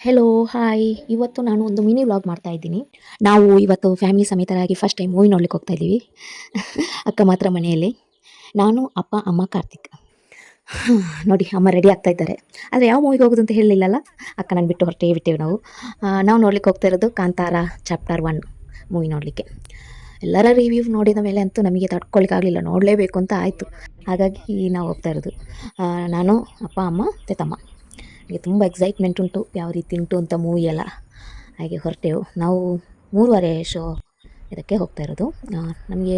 Hello, hi. ಇವತ್ತು ನಾನು ಒಂದು ಮಿನಿ ವ್ಲಾಗ್ ಮಾಡ್ತಾ ಇದ್ದೀನಿ. ನಾವು ಇವತ್ತು ಫ್ಯಾಮಿಲಿ ಸಮೇತರಾಗಿ ಫಸ್ಟ್ ಟೈಮ್ ಮೂವಿ ನೋಡ್ಲಿಕ್ಕೆ ಹೋಗ್ತಾ ಇದ್ದೀವಿ. ಅಕ್ಕ ಮಾತ್ರ ಮನೆಯಲ್ಲಿ. ನಾನು, ಅಪ್ಪ, ಅಮ್ಮ, ಕಾರ್ತಿಕ್. ನೋಡಿ ಅಮ್ಮ ರೆಡಿ ಆಗ್ತಾ ಇದ್ದಾರೆ. ಆದರೆ ಯಾವ ಮೂವಿಗೆ ಹೋಗೋದು ಅಂತ ಹೇಳಲಿಲ್ಲಲ್ಲ. ಅಕ್ಕ ನಾನು ಬಿಟ್ಟು ಹೊರಟೇ ಬಿಟ್ಟೇವೆ ನಾವು. ನಾವು ನೋಡ್ಲಿಕ್ಕೆ ಹೋಗ್ತಾ ಇರೋದು ಕಾಂತಾರ ಚಾಪ್ಟರ್ 1 ಮೂವಿ ನೋಡಲಿಕ್ಕೆ. ಎಲ್ಲರ ರಿವ್ಯೂ ನೋಡಿದ ಮೇಲೆ ಅಂತೂ ನಮಗೆ ತಡ್ಕೊಳಿಕ್ಕಾಗಲಿಲ್ಲ, ನೋಡಲೇಬೇಕು ಅಂತ ಆಯಿತು. ಹಾಗಾಗಿ ನಾವು ಹೋಗ್ತಾ ಇರೋದು ನಾನು, ಅಪ್ಪ, ಅಮ್ಮ ಮತ್ತು ತಮ್ಮ. ನನಗೆ ತುಂಬ ಎಕ್ಸೈಟ್ಮೆಂಟ್ ಉಂಟು, ಯಾವ ರೀತಿ ಉಂಟು ಅಂತ ಮೂವಿ ಎಲ್ಲ. ಹಾಗೆ ಹೊರಟೆವು ನಾವು 3:30 ಶೋ ಇದಕ್ಕೆ ಹೋಗ್ತಾ ಇರೋದು. ನಮಗೆ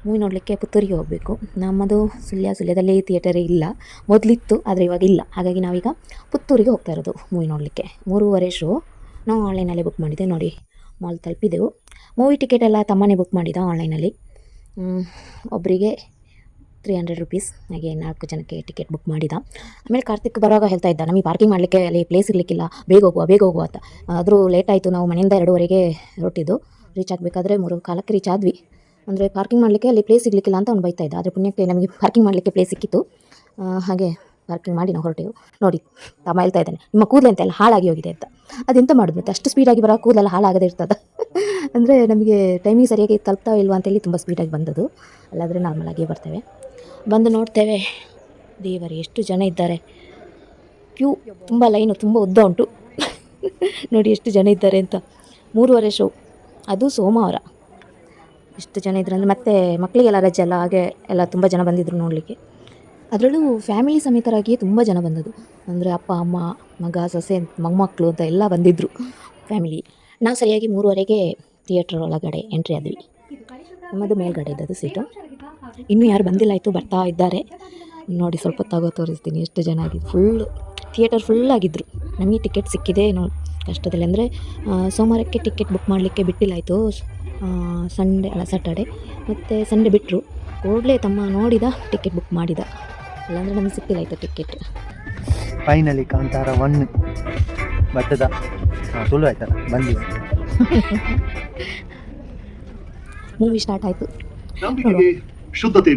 ಮೂವಿ ನೋಡಲಿಕ್ಕೆ ಪುತ್ತೂರಿಗೆ ಹೋಗಬೇಕು. ನಮ್ಮದು ಸುಳ್ಯದಲ್ಲಿ ಥಿಯೇಟರೇ ಇಲ್ಲ, ಮೊದಲಿತ್ತು ಆದರೆ ಇವಾಗ ಇಲ್ಲ. ಹಾಗಾಗಿ ನಾವೀಗ ಪುತ್ತೂರಿಗೆ ಹೋಗ್ತಾ ಇರೋದು ಮೂವಿ ನೋಡಲಿಕ್ಕೆ. 3:30 ಶೋ ನಾವು ಆನ್ಲೈನಲ್ಲೇ ಬುಕ್ ಮಾಡಿದ್ದೆ. ನೋಡಿ ಮಾಲ್ ತಲುಪಿದೆವು. ಮೂವಿ ಟಿಕೆಟ್ ಎಲ್ಲ ತಮ್ಮನೇ ಬುಕ್ ಮಾಡಿದ ಆನ್ಲೈನಲ್ಲಿ. ಒಬ್ಬರಿಗೆ 300 ರುಪೀಸ್, ಹಾಗೆ 4 ಜನಕ್ಕೆ ಟಿಕೆಟ್ ಬುಕ್ ಮಾಡಿದ. ಆಮೇಲೆ ಕಾರ್ತಿಕ್ ಬರುವಾಗ ಹೇಳ್ತಾ ಇದ್ದ, ನಮಗೆ ಪಾರ್ಕಿಂಗ್ ಮಾಡಲಿಕ್ಕೆ ಅಲ್ಲಿ ಪ್ಲೇಸ್ ಇರಲಿಕ್ಕಿಲ್ಲ, ಬೇಗ ಹೋಗುವ ಅಂತ. ಆದರೂ ಲೇಟ್ ಆಯಿತು. ನಾವು ಮನೆಯಿಂದ 2:30ಗೆ ಹೊರಟಿದ್ದು. ರೀಚ್ ಆಗಬೇಕಾದ್ರೆ 3:15ಕ್ಕೆ ರೀಚ್ ಆದ್ವಿ. ಅಂದರೆ ಪಾರ್ಕಿಂಗ್ ಮಾಡಲಿಕ್ಕೆ ಅಲ್ಲಿ ಪ್ಲೇಸ್ ಸಿಗಲಿಕ್ಕಿಲ್ಲ ಅಂತ ಅವ್ನು ಬೈತಾ ಇದ್ದ. ಆದರೆ ಪುಣ್ಯಕ್ಕೆ ನಮಗೆ ಪಾರ್ಕಿಂಗ್ ಮಾಡಲಿಕ್ಕೆ ಪ್ಲೇಸ್ ಸಿಕ್ಕಿತ್ತು. ಹಾಗೆ ಪಾರ್ಕಿಂಗ್ ಮಾಡಿ ನಾವು ಹೊರಟೆವು. ನೋಡಿ ತಮ್ಮ ಹೇಳ್ತಾ ಇದ್ದಾನೆ, ನಿಮ್ಮ ಕೂದಲು ಅಂತೆಲ್ಲ ಹಾಳಾಗಿ ಹೋಗಿದೆ ಅಂತ. ಅದೆಂತ ಮಾಡೋದು ಮತ್ತೆ, ಅಷ್ಟು ಸ್ಪೀಡಾಗಿ ಬರೋ ಕೂದಲೆಲ್ಲ ಹಾಳಾಗದೇ ಇರ್ತದೆ. ಅಂದರೆ ನಮಗೆ ಟೈಮಿಂಗ್ ಸರಿಯಾಗಿ ತಲುಪ್ತಾ ಇಲ್ವಾ ಅಂತೇಳಿ ತುಂಬ ಸ್ಪೀಡಾಗಿ ಬಂದದ್ದು. ಅಲ್ಲಾದರೆ ನಾರ್ಮಲಾಗಿಯೇ ಬರ್ತೇವೆ. ಬಂದು ನೋಡ್ತೇವೆ, ದೇವರೇ ಎಷ್ಟು ಜನ ಇದ್ದಾರೆ. ಕ್ಯೂ ತುಂಬ, ಲೈನು ತುಂಬ ಉದ್ದ ಉಂಟು. ನೋಡಿ ಎಷ್ಟು ಜನ ಇದ್ದಾರೆ ಅಂತ. 3:30 ಶೋ, ಅದು ಸೋಮವಾರ. ಎಷ್ಟು ಜನ ಇದ್ರು ಅಂದರೆ ಮತ್ತೆ ಮಕ್ಕಳಿಗೆಲ್ಲ ರಜೆ ಅಲ್ಲ, ಹಾಗೆ ಎಲ್ಲ ತುಂಬ ಜನ ಬಂದಿದ್ದರು ನೋಡಲಿಕ್ಕೆ. ಅದರಲ್ಲೂ ಫ್ಯಾಮಿಲಿ ಸಮೇತರಾಗಿಯೇ ತುಂಬ ಜನ ಬಂದದ್ದು. ಅಂದರೆ ಅಪ್ಪ, ಅಮ್ಮ, ಮಗ, ಸೊಸೆ, ಮೊಮ್ಮಕ್ಕಳು ಅಂತ ಎಲ್ಲ ಬಂದಿದ್ದರು ಫ್ಯಾಮಿಲಿ. ನಾವು ಸರಿಯಾಗಿ 3:30ಗೆ ಥಿಯೇಟ್ರ್ ಒಳಗಡೆ ಎಂಟ್ರಿ ಆದ್ವಿ. ನಮ್ಮದು ಮೇಲ್ಗಡೆ ಇದ್ದದ್ದು ಸೀಟು. ಇನ್ನೂ ಯಾರು ಬಂದಿಲ್ಲ, ಆಯಿತು ಬರ್ತಾ ಇದ್ದಾರೆ. ನೋಡಿ ಸ್ವಲ್ಪ ಹೊತ್ತಾಗೋ ತೋರಿಸ್ತೀನಿ ಎಷ್ಟು ಜನ ಆಗಿದ್ದು. ಥಿಯೇಟರ್ ಫುಲ್ಲಾಗಿದ್ದರು. ನಮಗೆ ಟಿಕೆಟ್ ಸಿಕ್ಕಿದೆ ಏನೋ ಕಷ್ಟದಲ್ಲಿ. ಅಂದರೆ ಸೋಮವಾರಕ್ಕೆ ಟಿಕೆಟ್ ಬುಕ್ ಮಾಡಲಿಕ್ಕೆ ಬಿಟ್ಟಿಲ್ಲಾಯಿತು. ಸ್ಯಾಟರ್ಡೆ ಮತ್ತು ಸಂಡೇ ಬಿಟ್ಟರು. ಕೂಡಲೇ ತಮ್ಮ ನೋಡಿದ, ಟಿಕೆಟ್ ಬುಕ್ ಮಾಡಿದ. ಇಲ್ಲಾಂದರೆ ನಮಗೆ ಸಿಕ್ಕಿಲ್ಲಾಯಿತು ಟಿಕೆಟ್. ಫೈನಲಿ ಕಾಂತಾರ 1 ಬರ್ತದ ಸುಳ್ಳು ಆಯ್ತಲ್ಲ, ಬಂದಿದೆ. ಮೂವಿ ಸ್ಟಾರ್ಟ್ ಆಯಿತು. ಶುದ್ಧತೆ.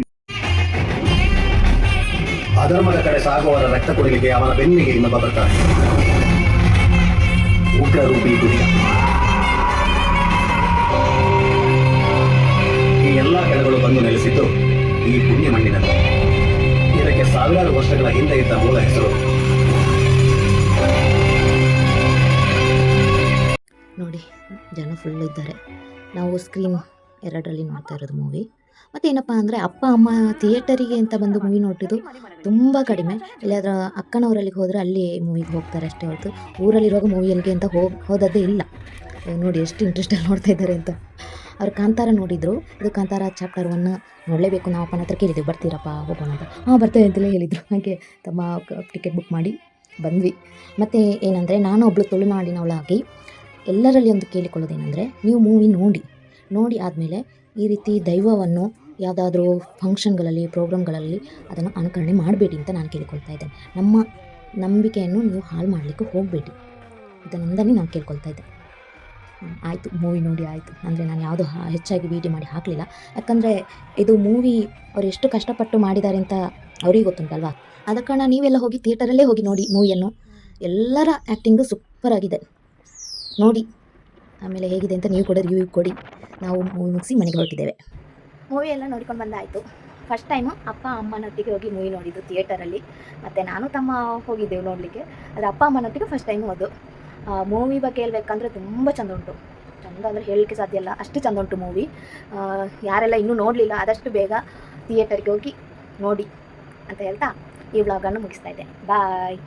ಅಧರ್ಮದ ಕಡೆ ಸಾಗುವವರ ರಕ್ತ ಕೊಡುಗೆಗೆ ಅವನ ಬೆನ್ನಿಗೆ ಇನ್ನೊಬ್ಬ ಬರ್ತಾನೆ. ಉಗ್ರರೂಪಿ ದುರ್ಗ. ಈ ಎಲ್ಲಾ ಕೆಳಗಳು ಬಂದು ನೆಲೆಸಿದ್ದು ಈ ಪುಣ್ಯ ಮಣ್ಣಿನಲ್ಲಿ. ಇದಕ್ಕೆ ಸಾವಿರಾರು ವರ್ಷಗಳ ಹಿಂದೆ ಇದ್ದ ಮೂಲ ಹೆಸರು. ನೋಡಿ ಜನ ಫುಲ್ ಇದ್ದಾರೆ. ನಾವು ಸ್ಕ್ರೀನ್ 2ರಲ್ಲಿ ನೋಡ್ತಾ ಇರೋದು ಮೂವಿ. ಮತ್ತು ಏನಪ್ಪ ಅಂದರೆ ಅಪ್ಪ ಅಮ್ಮ ಥಿಯೇಟರಿಗೆ ಅಂತ ಬಂದು ಮೂವಿ ನೋಡಿದ್ದು ತುಂಬ ಕಡಿಮೆ. ಎಲ್ಲಾದರೂ ಅಕ್ಕನವರಲ್ಲಿಗೆ ಹೋದರೆ ಅಲ್ಲಿ ಮೂವಿಗೆ ಹೋಗ್ತಾರೆ ಅಷ್ಟೇ ಹೊರತು ಊರಲ್ಲಿರುವಾಗ ಮೂವಿಯಲ್ಲಿಗೆ ಅಂತ ಹೋದದ್ದೇ ಇಲ್ಲ. ನೋಡಿ ಎಷ್ಟು ಇಂಟ್ರೆಸ್ಟಲ್ಲಿ ನೋಡ್ತಾ ಇದ್ದಾರೆ ಅಂತ. ಅವ್ರು ಕಾಂತಾರ ನೋಡಿದರು. ಇದು ಕಾಂತಾರ ಚಾಪ್ಟರ್ 1 ನೋಡಲೇಬೇಕು. ನಾವು ಅಪ್ಪನ ಹತ್ರ ಕೇಳಿದ್ದೆವು, ಬರ್ತೀರಪ್ಪ ಹೋಗೋಣ ಅಂತ. ಬರ್ತೇವೆ ಅಂತಲೇ ಹೇಳಿದರು. ಹಾಗೆ ತಮ್ಮ ಟಿಕೆಟ್ ಬುಕ್ ಮಾಡಿ ಬಂದ್ವಿ. ಮತ್ತು ಏನಂದರೆ ನಾನು ಒಬ್ಬಳು ತುಳುನಾಡಿನವಳಾಗಿ ಎಲ್ಲರಲ್ಲಿ ಒಂದು ಕೇಳಿಕೊಳ್ಳೋದೇನೆಂದರೆ, ನೀವು ಮೂವಿ ನೋಡಿ ಆದಮೇಲೆ ಈ ರೀತಿ ದೈವವನ್ನು ಯಾವುದಾದ್ರೂ ಫಂಕ್ಷನ್ಗಳಲ್ಲಿ, ಪ್ರೋಗ್ರಾಮ್ಗಳಲ್ಲಿ ಅದನ್ನು ಅನುಕರಣೆ ಮಾಡಬೇಡಿ ಅಂತ ನಾನು ಕೇಳಿಕೊಳ್ತಾ ಇದ್ದೇನೆ. ನಮ್ಮ ನಂಬಿಕೆಯನ್ನು ನೀವು ಹಾಳು ಮಾಡಲಿಕ್ಕೆ ಹೋಗಬೇಡಿ, ಇದರಿಂದಲೇ ನಾನು ಕೇಳ್ಕೊಳ್ತಾ ಇದ್ದೆ. ಆಯಿತು, ಮೂವಿ ನೋಡಿ ಆಯಿತು. ಅಂದರೆ ನಾನು ಯಾವುದೂ ಹೆಚ್ಚಾಗಿ ವೀಡಿಯೋ ಮಾಡಿ ಹಾಕಲಿಲ್ಲ. ಯಾಕಂದರೆ ಇದು ಮೂವಿ ಅವ್ರು ಎಷ್ಟು ಕಷ್ಟಪಟ್ಟು ಮಾಡಿದ್ದಾರೆ ಅಂತ ಅವ್ರಿಗೆ ಗೊತ್ತುಂಟಲ್ವಾ. ಆದ ಕಾರಣ ನೀವೆಲ್ಲ ಹೋಗಿ ಥಿಯೇಟರಲ್ಲೇ ಹೋಗಿ ನೋಡಿ ಮೂವಿಯನ್ನು. ಎಲ್ಲರ ಆ್ಯಕ್ಟಿಂಗು ಸೂಪರಾಗಿದೆ. ನೋಡಿ ಆಮೇಲೆ ಹೇಗಿದೆ ಅಂತ ನೀವು ಕೂಡ ರಿವ್ಯೂ ಕೊಡಿ. ನಾವು ಮೂವಿ ಮುಗಿಸಿ ಮನೆಗೆ ಹೊರಟಿದ್ದೇವೆ. ಮೂವಿ ಎಲ್ಲ ನೋಡ್ಕೊಂಡು ಬಂದಾಯಿತು. ಫಸ್ಟ್ ಟೈಮು ಅಪ್ಪ ಅಮ್ಮನೊಟ್ಟಿಗೆ ಹೋಗಿ ಮೂವಿ ನೋಡಿದ್ದು ಥಿಯೇಟರಲ್ಲಿ. ಮತ್ತು ನಾನು ತಮ್ಮ ಹೋಗಿದ್ದೆವು ನೋಡಲಿಕ್ಕೆ. ಆದರೆ ಅಪ್ಪ ಅಮ್ಮನೊಟ್ಟಿಗೆ ಫಸ್ಟ್ ಟೈಮ್ ಹೋದು. ಮೂವಿ ಬಗ್ಗೆ ಹೇಳ್ಬೇಕಂದ್ರೆ ತುಂಬ ಚೆಂದ ಉಂಟು. ಚೆಂದ ಅಂದರೆ ಹೇಳಲಿಕ್ಕೆ ಸಾಧ್ಯ ಇಲ್ಲ, ಅಷ್ಟು ಚೆಂದ ಉಂಟು ಮೂವಿ. ಯಾರೆಲ್ಲ ಇನ್ನೂ ನೋಡಲಿಲ್ಲ ಆದಷ್ಟು ಬೇಗ ಥಿಯೇಟರ್ಗೆ ಹೋಗಿ ನೋಡಿ ಅಂತ ಹೇಳ್ತಾ ಈ ವ್ಲಾಗನ್ನು ಮುಗಿಸ್ತಾ ಇದ್ದೆ. ಬಾಯ್.